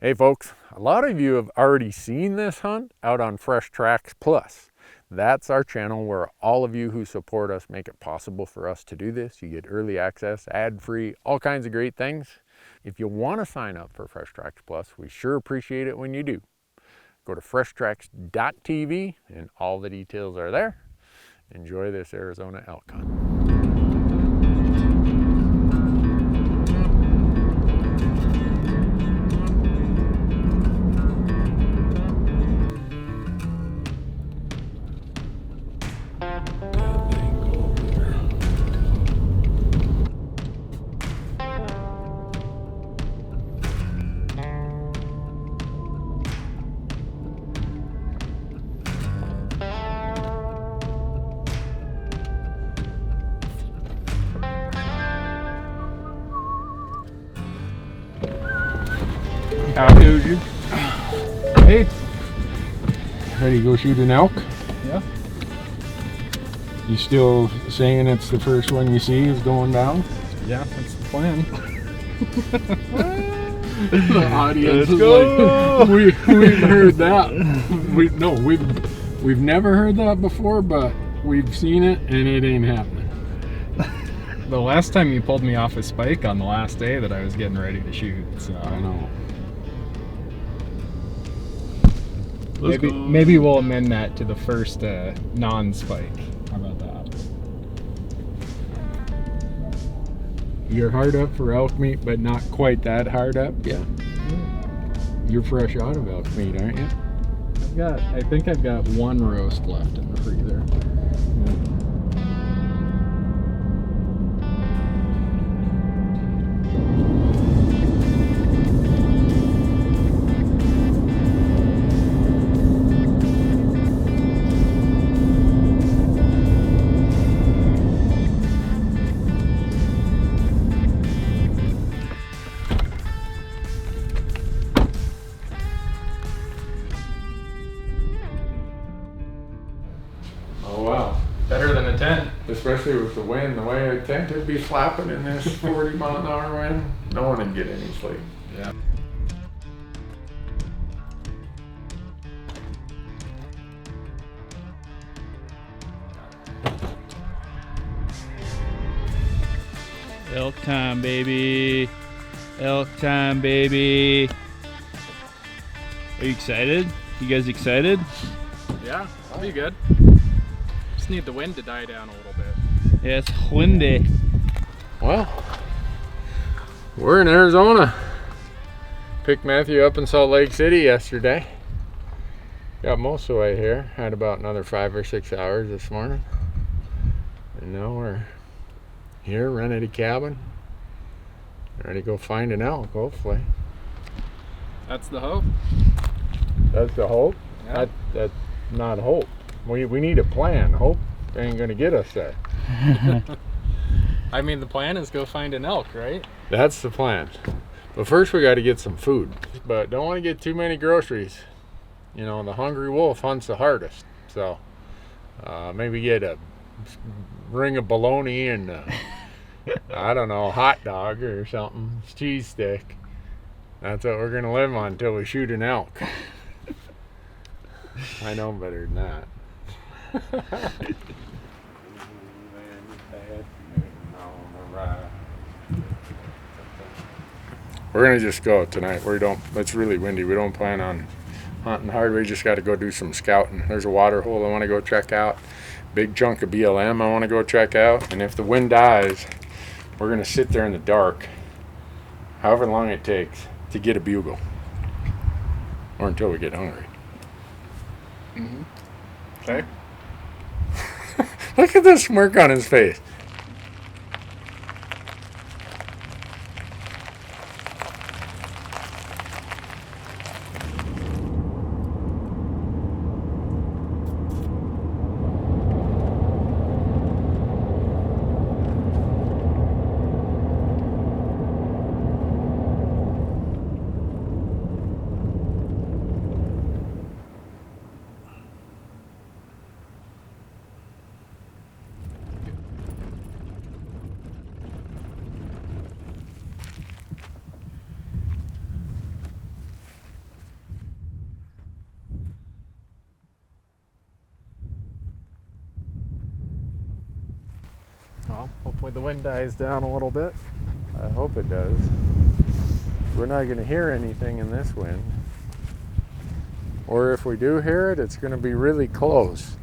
Hey folks, a lot of you have already seen this hunt out on Fresh Tracks Plus. That's our channel where all of you who support us make it possible for us to do this. You get early access, ad-free, all kinds of great things. If you want to sign up for Fresh Tracks Plus, we sure appreciate it when you do. Go to freshtracks.tv and all the details are there. Enjoy this Arizona elk hunt. How do you? Hey, ready to go shoot an elk? Yeah. You still saying it's the first one you see is going down? Yeah, that's the plan. The audience Let's is go. like, we've heard that. We've never heard that before, but we've seen it and it ain't happening. The last time you pulled me off a spike on the last day that I was getting ready to shoot, so I know. maybe we'll amend that to the first non-spike. How about that? You're hard up for elk meat, but not quite that hard up yet. You're fresh out of elk meat, aren't you? I think I've got one roast left in the freezer. Oh wow. Better than a 10. Especially with the wind, the way a tent would be flapping in this 40-mile-an-hour wind, no one would get any sleep. Yeah. Elk time, baby. Elk time, baby. Are you excited? You guys excited? Yeah, that'll be good. Just need the wind to die down a little bit. Yeah, it's windy. Well, we're in Arizona. Picked Matthew up in Salt Lake City yesterday. Got most of the way here. Had about another 5 or 6 hours this morning. And now we're here, rented a cabin. Ready to go find an elk, hopefully. That's the hope. That's the hope. Yeah. That's not hope. We need a plan. Hope ain't gonna get us there. I mean, the plan is go find an elk, right? That's the plan. But first we got to get some food. But don't want to get too many groceries. You know, the hungry wolf hunts the hardest. So maybe get a ring of bologna and I don't know, a hot dog or something, cheese stick. That's what we're gonna live on until we shoot an elk. I know better than that. We're gonna just go tonight. It's really windy. We don't plan on hunting hard. We just got to go do some scouting. There's a water hole I want to go check out. Big chunk of BLM I want to go check out. And if the wind dies, we're gonna sit there in the dark, however long it takes to get a bugle, or until we get hungry. Okay. Look at the smirk on his face. Well, hopefully the wind dies down a little bit. I hope it does. We're not going to hear anything in this wind. Or if we do hear it, it's going to be really close.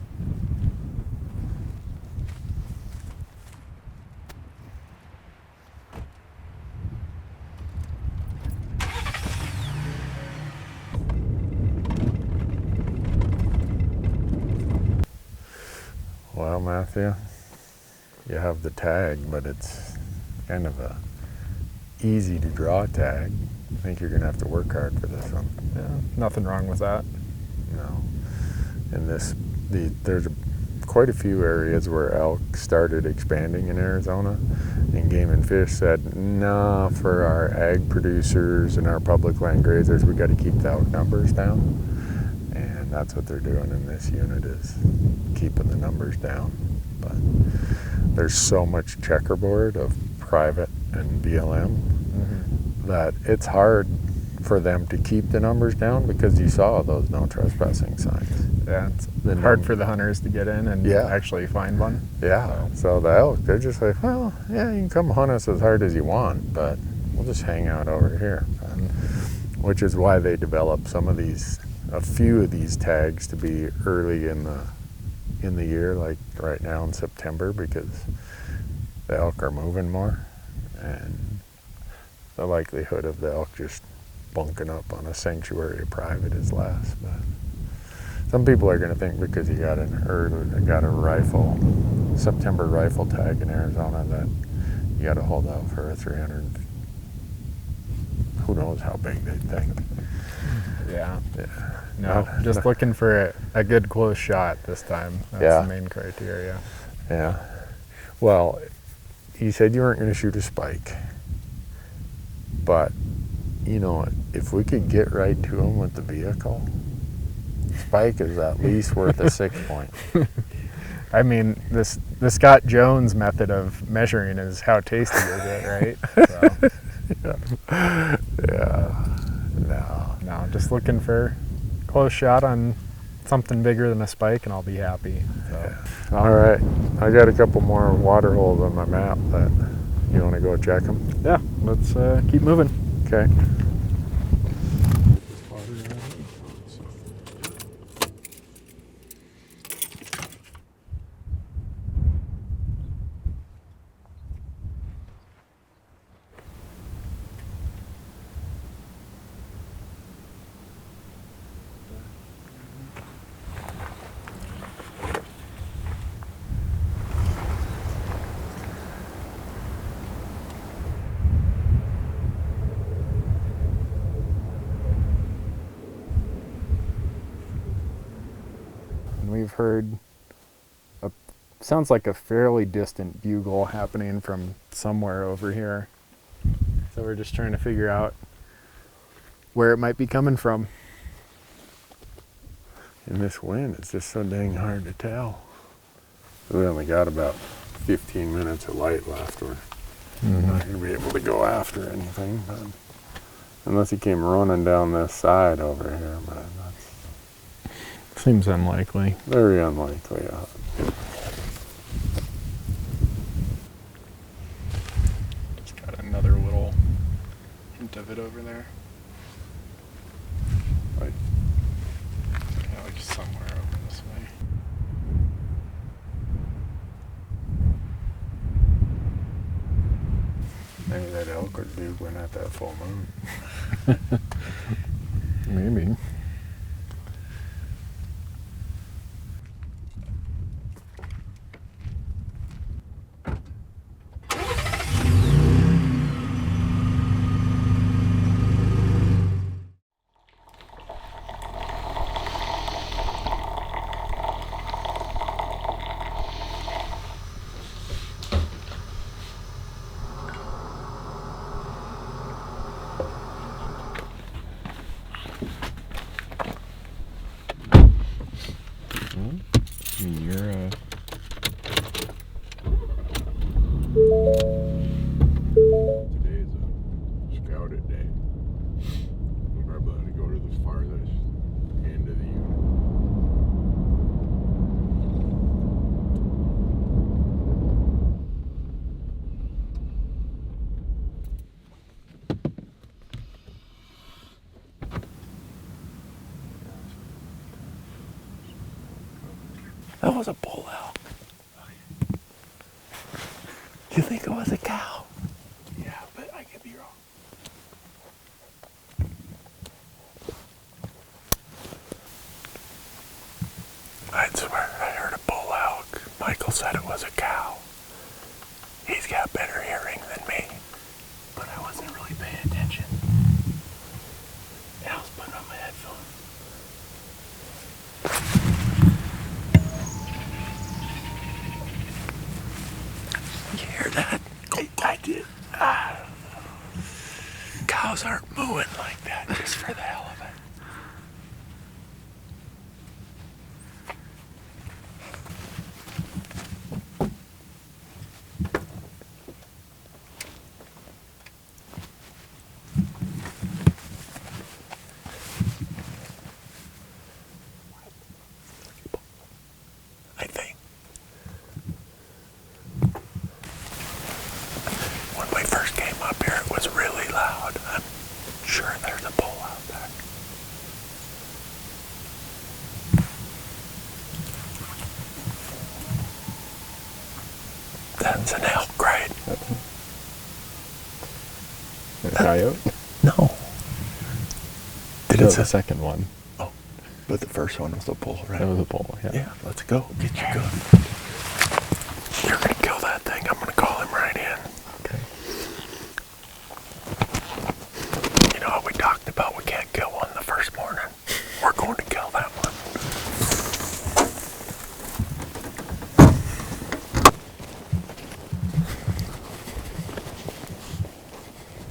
Well, Matthew, you have the tag, but it's kind of a easy to draw tag. I think you're going to have to work hard for this one. Yeah, nothing wrong with that. No. And there's quite a few areas where elk started expanding in Arizona, and Game and Fish said, nah, for our ag producers and our public land grazers, we got to keep the elk numbers down. And that's what they're doing in this unit, is keeping the numbers down. But there's so much checkerboard of private and BLM that it's hard for them to keep the numbers down, because you saw those no trespassing signs. Yeah, it's hard for the hunters to get in and actually find one. Yeah, so the elk, they're just like, well, yeah, you can come hunt us as hard as you want, but we'll just hang out over here. Which is why they developed a few of these tags to be early in the year, like right now in September, because the elk are moving more, and the likelihood of the elk just bunking up on a sanctuary private is less. But some people are going to think because you got a September rifle tag in Arizona that you got to hold out for a 300. Who knows how big they think. Yeah. No, just looking for a good close shot this time. That's the main criteria. Yeah. Well, you said you weren't going to shoot a spike, but if we could get right to him with the vehicle, spike is at least worth a 6 point. I mean, the Scott Jones method of measuring is how tasty is it, right? So. Yeah. No, just looking for a close shot on something bigger than a spike, and I'll be happy. So. Yeah. All right. I got a couple more water holes on my map that you want to go check them? Yeah, let's keep moving. Okay. We've heard sounds like a fairly distant bugle happening from somewhere over here. So we're just trying to figure out where it might be coming from. In this wind, it's just so dang hard to tell. We only got about 15 minutes of light left. We're not going to be able to go after anything, but unless he came running down this side over here, but that's seems unlikely. very unlikely. Just got another little hint of it over there. Like, yeah, like somewhere over this way. maybe that elk was bugling at that full moon. Maybe. That was a bull elk. You think it was a cow? Yeah, but I could be wrong. I'd swear I heard a bull elk. Michael said it was a cow. He's got better hearing than me. But I wasn't really paying attention. And I was putting on my headphones. You hear that? I did. Cows aren't mooing like that just for the hell of it. I think. When we first came up here, it was really loud. I'm sure there's a bull out there. That's an elk, right? A coyote? No. Did No, it say? the second one. Oh, but the first one was a bull, right? That was a bull, yeah. Yeah, let's go. Get your gun. You're gonna kill that thing. I'm gonna call him right in. Okay. You know how we talked about we can't kill one the first morning? We're going to kill that one.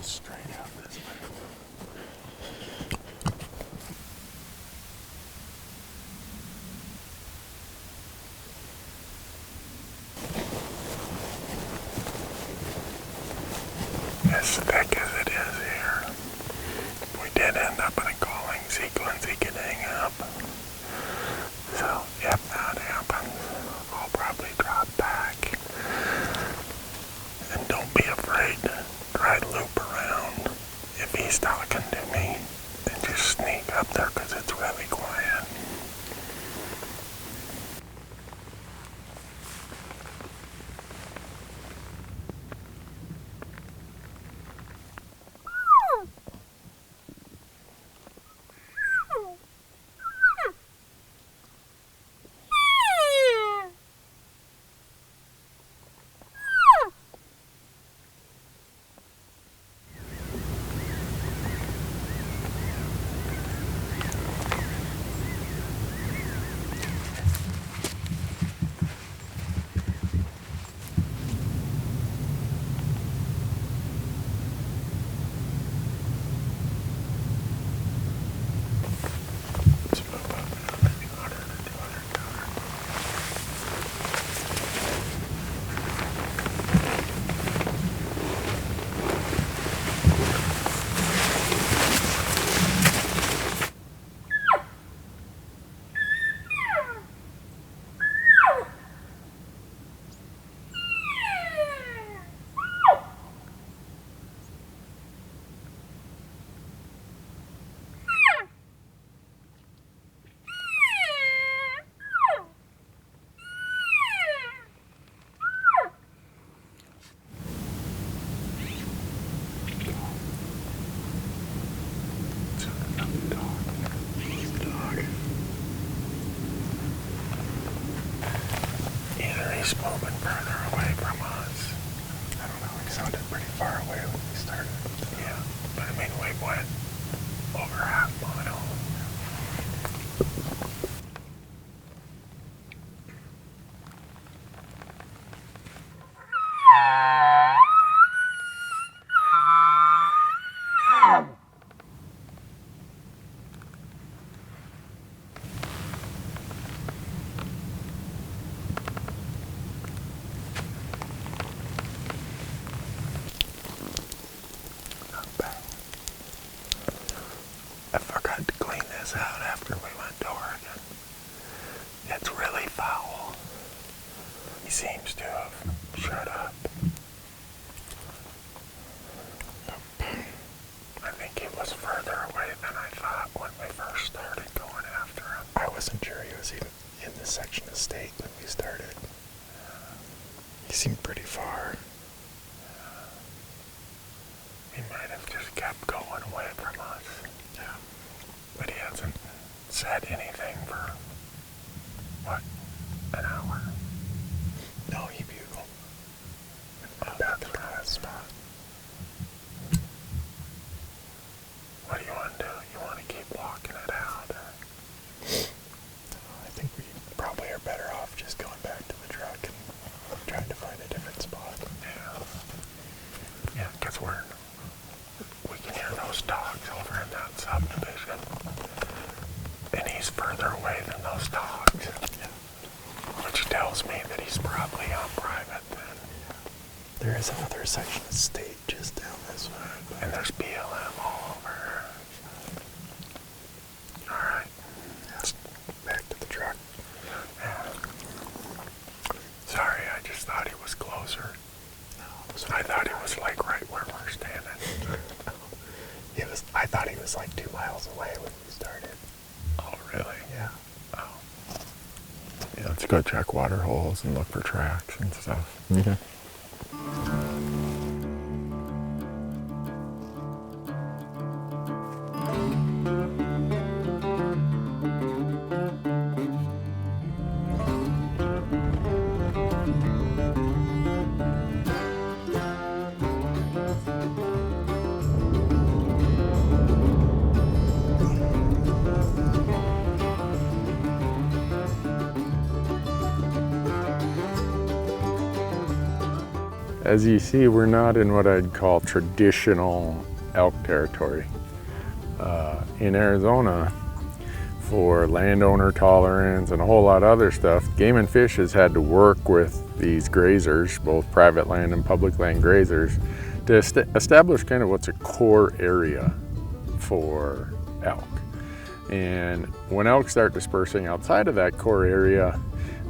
Straight out this way. As thick as it is here, we did end up in a calling sequence. He could hang up. So if that happens, I'll probably drop back. And don't be afraid to try to loop around. If he's talking to me, then just sneak up there because it's really quiet. Either he's moving further away from us. I don't know, he sounded pretty far away when we started. Yeah, but I mean, we went over half mile. I forgot to clean this out after we went to Oregon. It's really foul. He seems to have shut up. I think he was further away than I thought when we first started going after him. I wasn't sure he was even in this section of state. he's further away than those dogs. Which tells me that he's probably on private then. There is another section of state just down this way. And there's BLM all over. Alright. Back to the truck. Yeah. Sorry, I just thought he was closer. I thought he was like right where we're standing. I thought he was like 2 miles away when we started. Oh, really? Yeah. Oh. Yeah, let's go check water holes and look for tracks and stuff. Okay. As you see, we're not in what I'd call traditional elk territory. In Arizona, for landowner tolerance and a whole lot of other stuff, Game and Fish has had to work with these grazers, both private land and public land grazers, to establish kind of what's a core area for elk. And when elk start dispersing outside of that core area,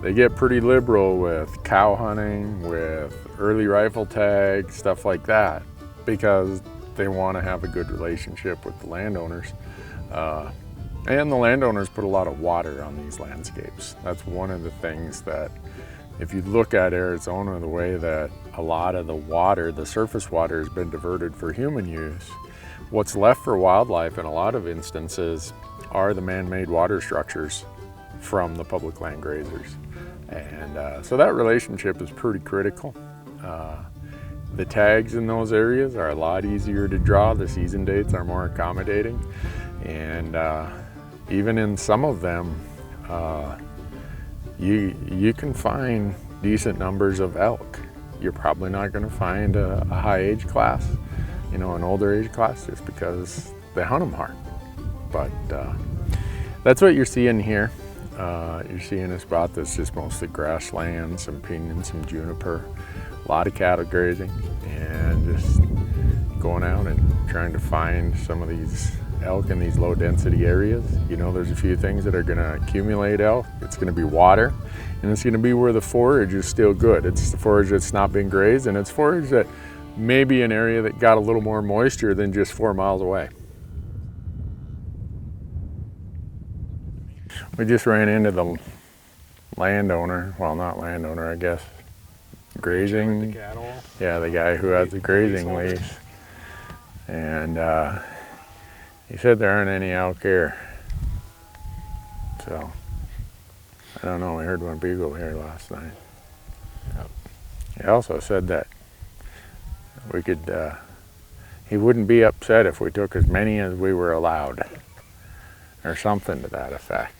they get pretty liberal with cow hunting, with early rifle tag, stuff like that, because they want to have a good relationship with the landowners. And the landowners put a lot of water on these landscapes. That's one of the things that, if you look at Arizona, the way that a lot of the water, the surface water, has been diverted for human use, what's left for wildlife in a lot of instances are the man-made water structures from the public land grazers. And so that relationship is pretty critical. The tags in those areas are a lot easier to draw. The season dates are more accommodating. And even in some of them, you can find decent numbers of elk. You're probably not going to find a high age class, an older age class, just because they hunt them hard. But that's what you're seeing here. You're seeing a spot that's just mostly grassland, some pinion, some juniper, a lot of cattle grazing, and just going out and trying to find some of these elk in these low density areas. There's a few things that are going to accumulate elk. It's going to be water, and it's going to be where the forage is still good. It's the forage that's not been grazed, and it's forage that may be an area that got a little more moisture than just 4 miles away. We just ran into the landowner, well, not landowner, I guess, grazing. The cattle. Yeah, the guy who has the grazing lease. And he said there aren't any elk here. So, I don't know, we heard one bugle here last night. Yep. He also said that we could, he wouldn't be upset if we took as many as we were allowed, or something to that effect.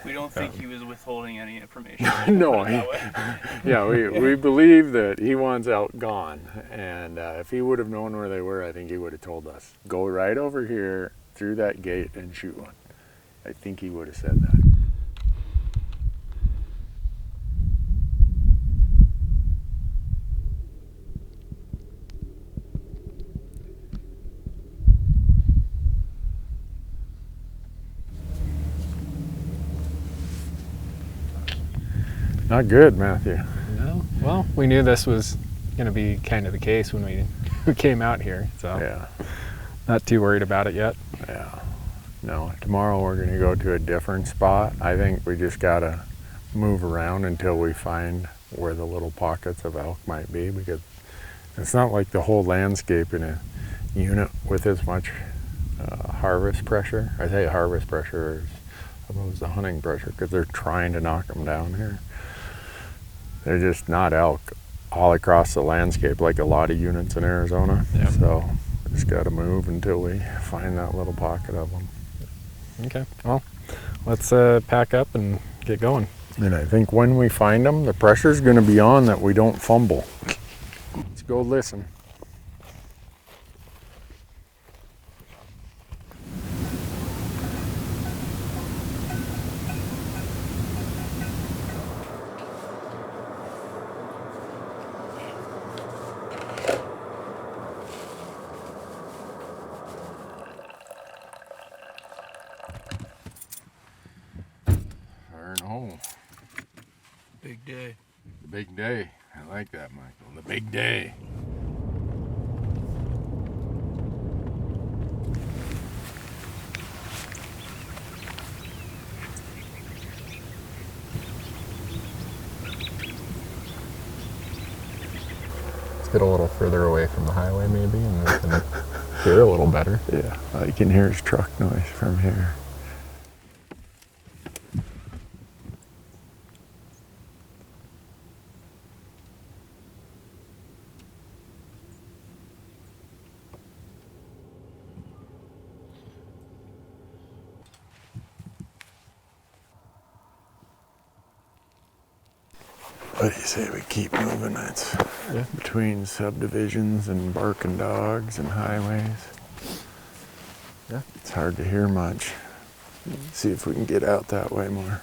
We don't think he was withholding any information. No, we believe that he wants elk gone, and if he would have known where they were, I think he would have told us, go right over here through that gate and shoot one. I think he would have said that. Not good, Matthew. No. Well, we knew this was going to be kind of the case when we came out here, so Yeah. not too worried about it yet. Yeah. No, tomorrow we're going to go to a different spot. I think we just got to move around until we find where the little pockets of elk might be, because it's not like the whole landscape in a unit with as much harvest pressure. I say harvest pressure as opposed to hunting pressure, because they're trying to knock them down here. They're just not elk all across the landscape like a lot of units in Arizona. Yep. So we just got to move until we find that little pocket of them. Okay. Well, let's pack up and get going. And I think when we find them, the pressure's going to be on that we don't fumble. Let's go listen. Big day. The big day. I like that, Michael. The big day. Let's get a little further away from the highway maybe, and we can hear a little better. Yeah, all you can hear is truck noise from here. What do you say we keep moving? It's between subdivisions and barking dogs and highways. Yeah. It's hard to hear much. See if we can get out that way more.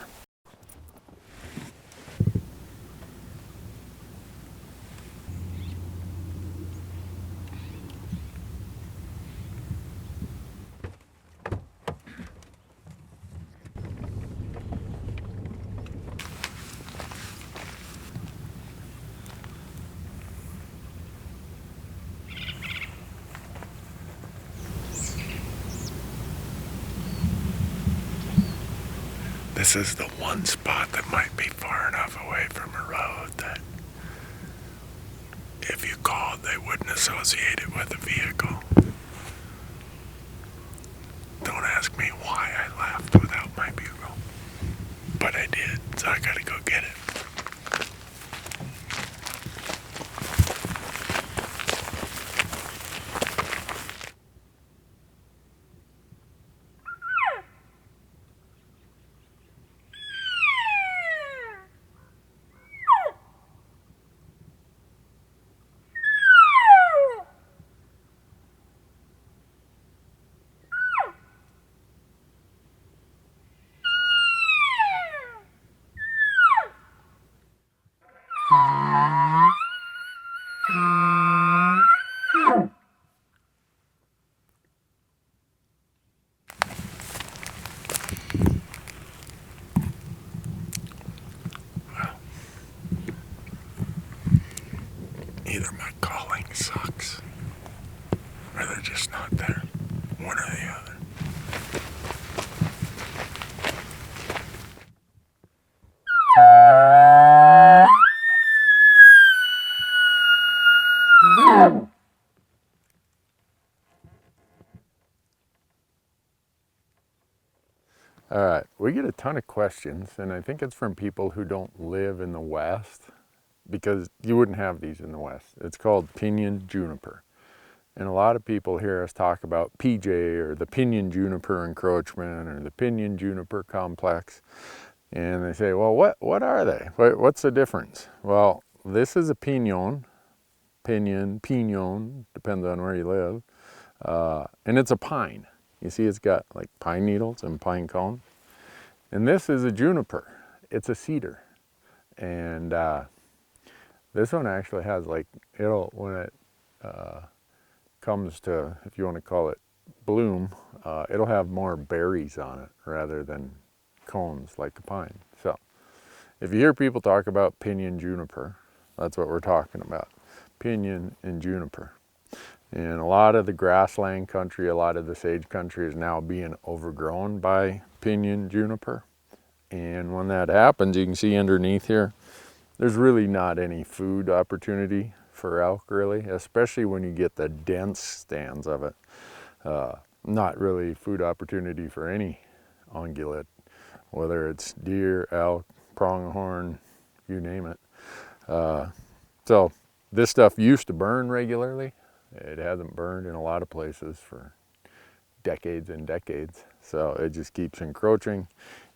This is the one spot that might be far enough away from a road that if you called, they wouldn't associate it with a vehicle. Don't ask me why I left without my bugle, but I did, so I gotta go get it. Either my calling sucks, or they're just not there. One or the other. All right, we get a ton of questions, and I think it's from people who don't live in the West, because you wouldn't have these in the West. It's called pinion juniper. And a lot of people hear us talk about PJ or the pinion juniper encroachment or the pinion juniper complex. And they say, well, what are they? What's the difference? Well, this is a pinion, depends on where you live. And it's a pine. You see it's got like pine needles and pine cones. And this is a juniper. It's a cedar. And this one actually has like, when it comes to, if you want to call it bloom, it'll have more berries on it rather than cones like a pine. So if you hear people talk about pinion juniper, that's what we're talking about. Pinion and juniper. And a lot of the grassland country, a lot of the sage country is now being overgrown by pinion juniper. And when that happens, you can see underneath here, there's really not any food opportunity for elk really, especially when you get the dense stands of it. Not really food opportunity for any ungulate, whether it's deer, elk, pronghorn, you name it. So this stuff used to burn regularly. It hasn't burned in a lot of places for decades and decades. So it just keeps encroaching.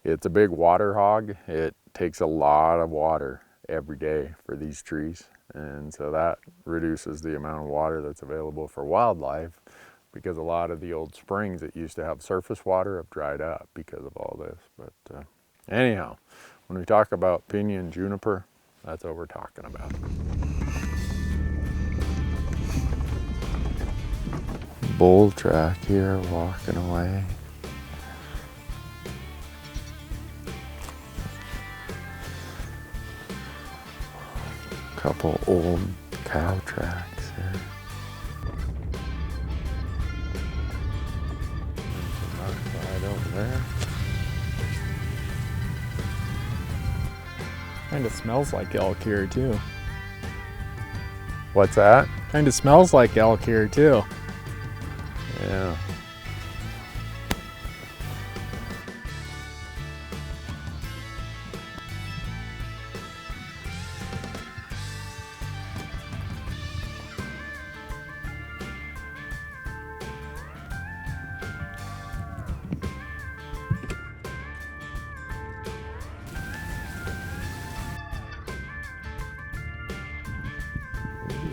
It's a big water hog. It takes a lot of water every day for these trees. And so that reduces the amount of water that's available for wildlife, because a lot of the old springs that used to have surface water have dried up because of all this. But anyhow, when we talk about pinion juniper, that's what we're talking about. Bull track here, walking away. Couple old cow tracks here. Right over there. Kind of smells like elk here too. What's that? Kind of smells like elk here too. Yeah.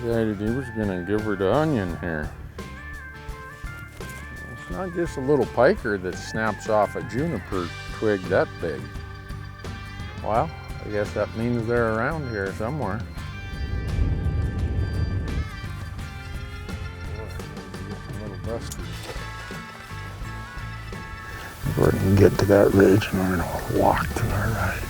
Decided he was gonna give her the onion here. It's not just a little piker that snaps off a juniper twig that big. Well, I guess that means they're around here somewhere. A little dusty. We're gonna get to that ridge and we're gonna walk to our right.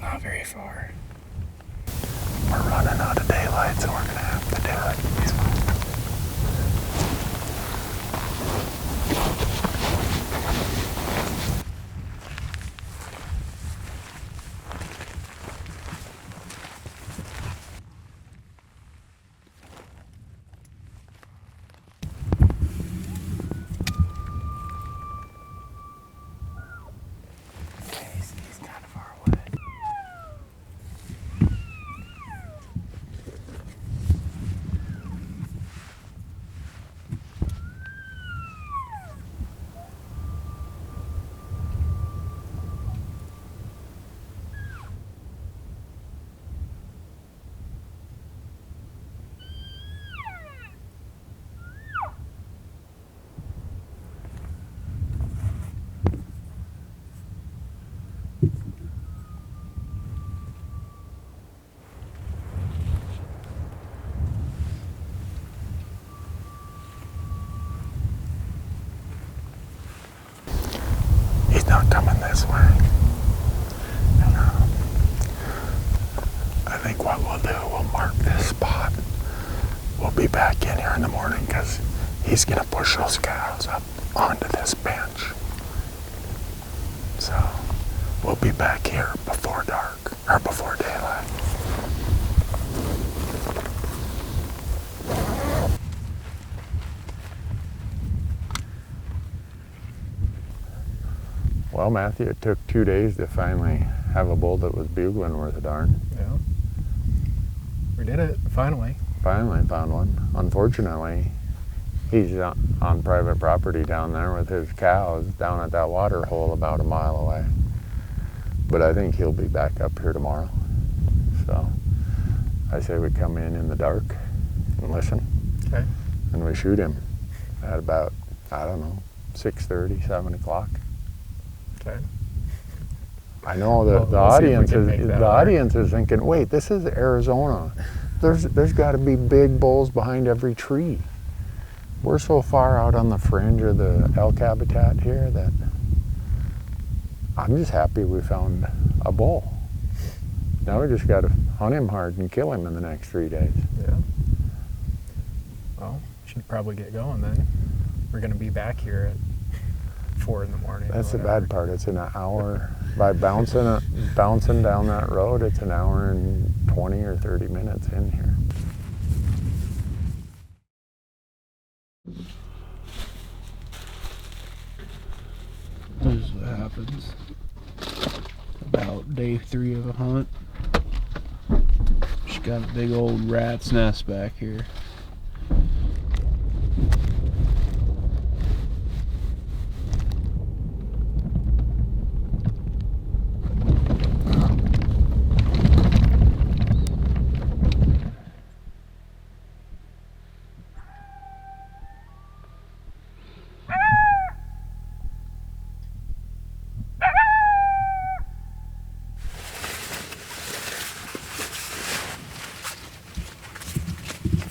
Not very far. We're running out of daylight, so we're gonna have to do it. He's kind of far away. He's not coming this way. And, I think what we'll do, we'll mark this spot. We'll be back in here in the morning because he's gonna push those cows up onto this bench. So we'll be back here before dark, or before daylight. Well, Matthew, it took 2 days to finally have a bull that was bugling worth a darn. Yeah. We did it, finally. Finally found one. Unfortunately, he's on private property down there with his cows down at that water hole about a mile away. But I think he'll be back up here tomorrow. So I say we come in the dark and listen. Okay. And we shoot him at about, I don't know, 6:30, 7 o'clock. Okay. I know that Well, we'll see if we can make that work. audience is thinking, wait, this is Arizona. There's got to be big bulls behind every tree. We're so far out on the fringe of the elk habitat here that I'm just happy we found a bull. Now we just got to hunt him hard and kill him in the next 3 days. Yeah. Well, should probably get going then. We're gonna be back here at 4 in the morning. That's the bad part. It's an hour. By bouncing down that road, it's an hour and 20 or 30 minutes in here. This is what happens about day 3 of a hunt. Just got a big old rat's nest back here.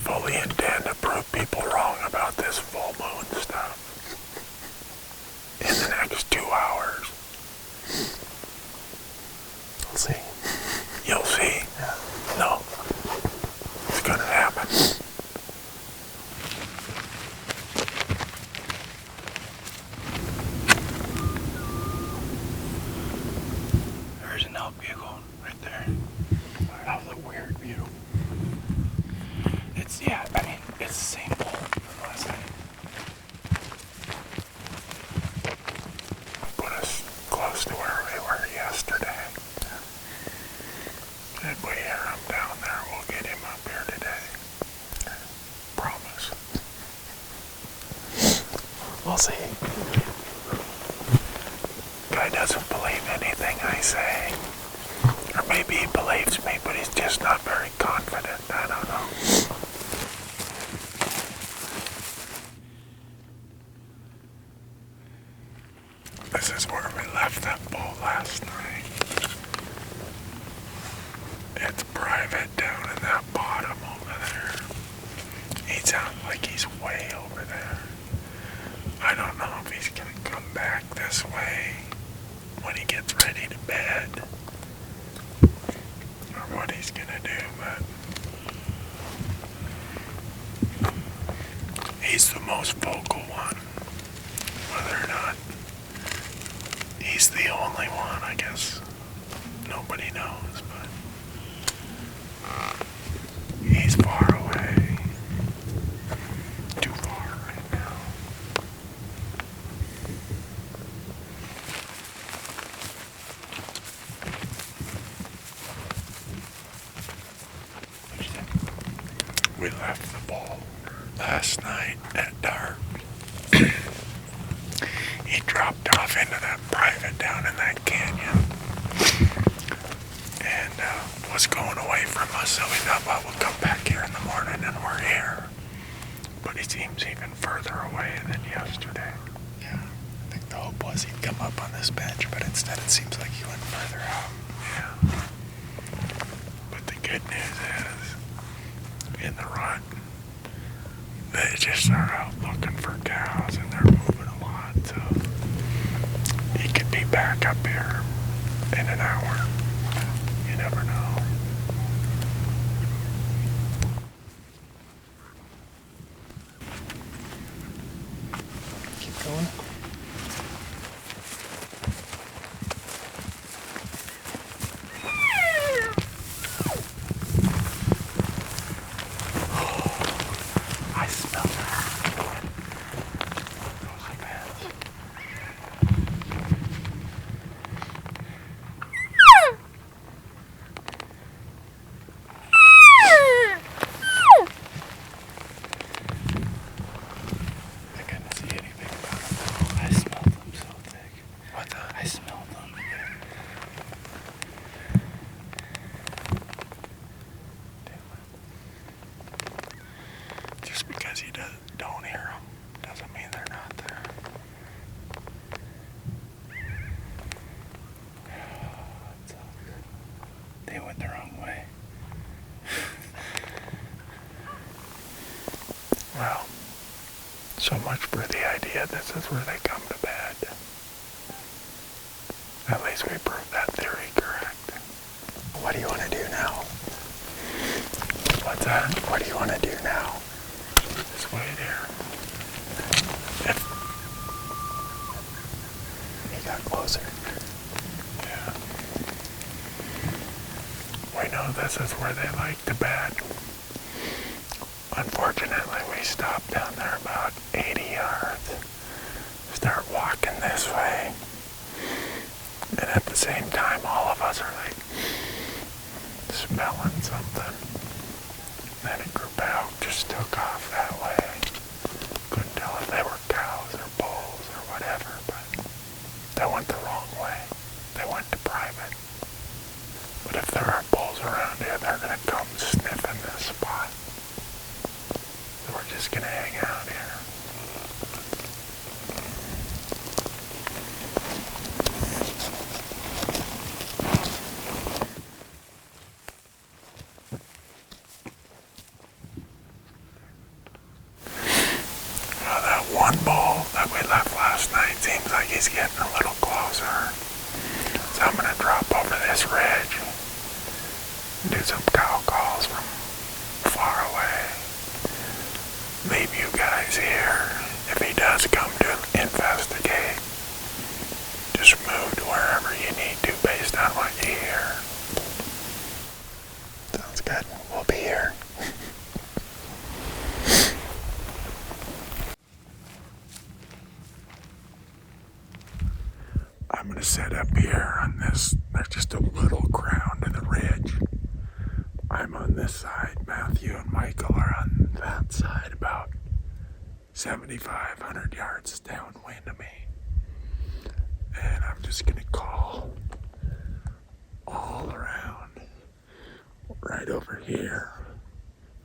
Fully intend to prove people wrong about this full moon stuff in the next 2 hours. We'll see. You'll see. Yeah. No. It's gonna happen. There's an elk bugle right there. That was a weird view. It's, yeah, I mean, it's the same bull from last night. Put us close to where we were yesterday. If we hear him down there, we'll get him up here today. Promise. We'll see. Guy doesn't believe anything I say. Or maybe he believes me, but he's just not very confident. I don't know. This is where we left that bull last night. It's private down in that bottom over there. He sounds like he's way over there. I don't know if he's gonna come back this way when he gets ready to bed, or what he's gonna do, but he's the most vocal one. Whether or not he's the only one, I guess nobody knows, but he's far away. Too far right now. We left the bull last night at dark. He dropped off into that private down in that canyon and was going away from us, so we thought, well, we'll come back here in the morning, and we're here. But he seems even further away than yesterday. Yeah, I think the hope was he'd come up on this bench, but instead it seems like he went further out. Yeah. But the good news is, in the rut, they just are out looking for cows, and they're moving a lot, so he could be back up here in an hour. You never know. Keep going. I smell that. Those are bad. I couldn't see anything about him though. I smelled them so thick. What the? I smelled them. Just because you don't hear them doesn't mean they're not there. They went the wrong way. Well, so much for the idea this is where they come to bed. At least we proved that theory correct. What do you want to do now? What's that? What do you want to do now? Just wait here. He got closer. Yeah. We know this is where they like to bed. Unfortunately, we stopped down there about 80 yards. Start walking this way. And at the same time, all of us are like smelling something. Then a group out just took off that way. Couldn't tell if they were cows or bulls or whatever, but they went the wrong way. They went to private. But if there are bulls around here, they're going to come sniffing this spot. So we're just going to hang out here. Well, that one bull that we left last night seems like he's getting a little closer. So I'm going to drop over this ridge, do some cow calls from far away. Leave you guys here. If he does come to investigate, just move to wherever you need to based on what you hear. Sounds good. We'll be here. I'm going to set up here on this. There's just a little crown to the ridge. I'm on this side. Matthew and Michael are on that side, about 7,500 yards downwind of me. And I'm just going to call all around. Right over here.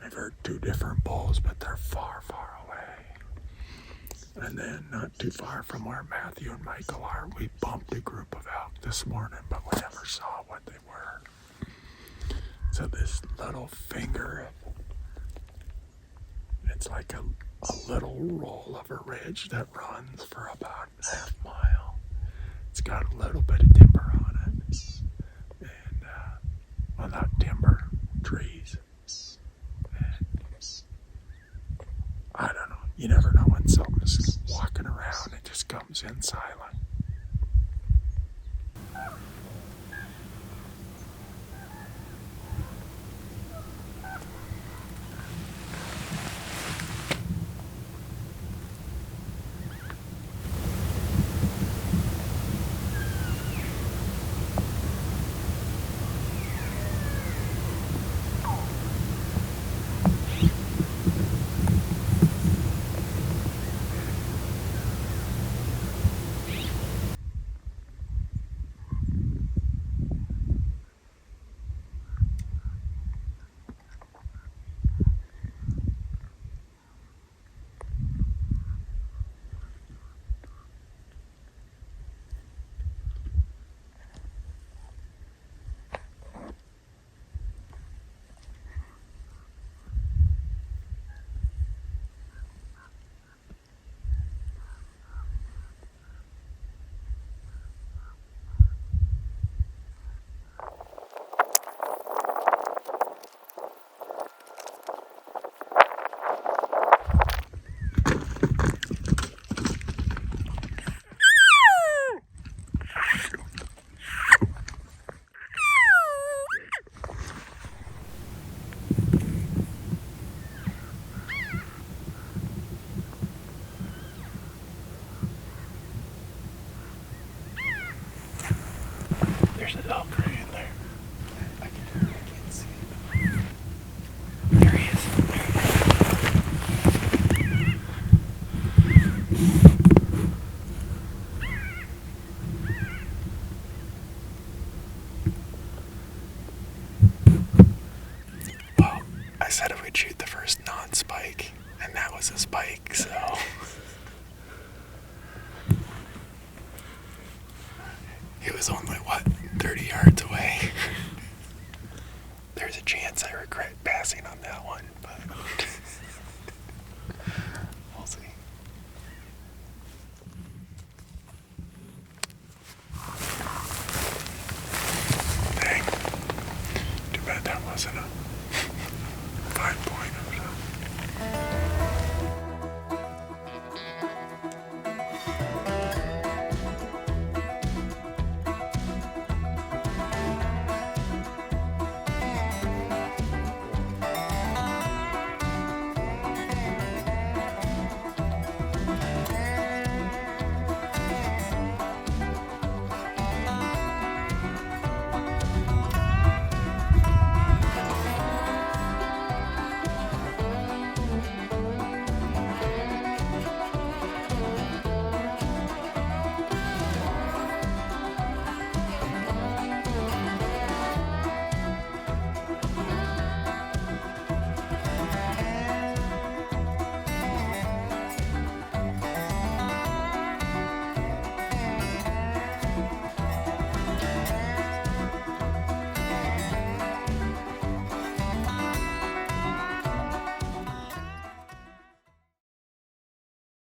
I've heard two different bulls, but they're far, far away. And then not too far from where Matthew and Michael are, we bumped a group of elk this morning, but we never saw what they were. So this little finger, it's like a little roll of a ridge that runs for about half mile. It's got a little bit of timber on it. And, well, not timber, trees. And I don't know. You never know when something's walking around. It just comes in silent. There's an elk right in there. I can't see. There he is. Well, I said if we'd shoot the first non-spike, and that was a spike, so... It was only, 30 yards away? There's a chance I regret passing on that one, but...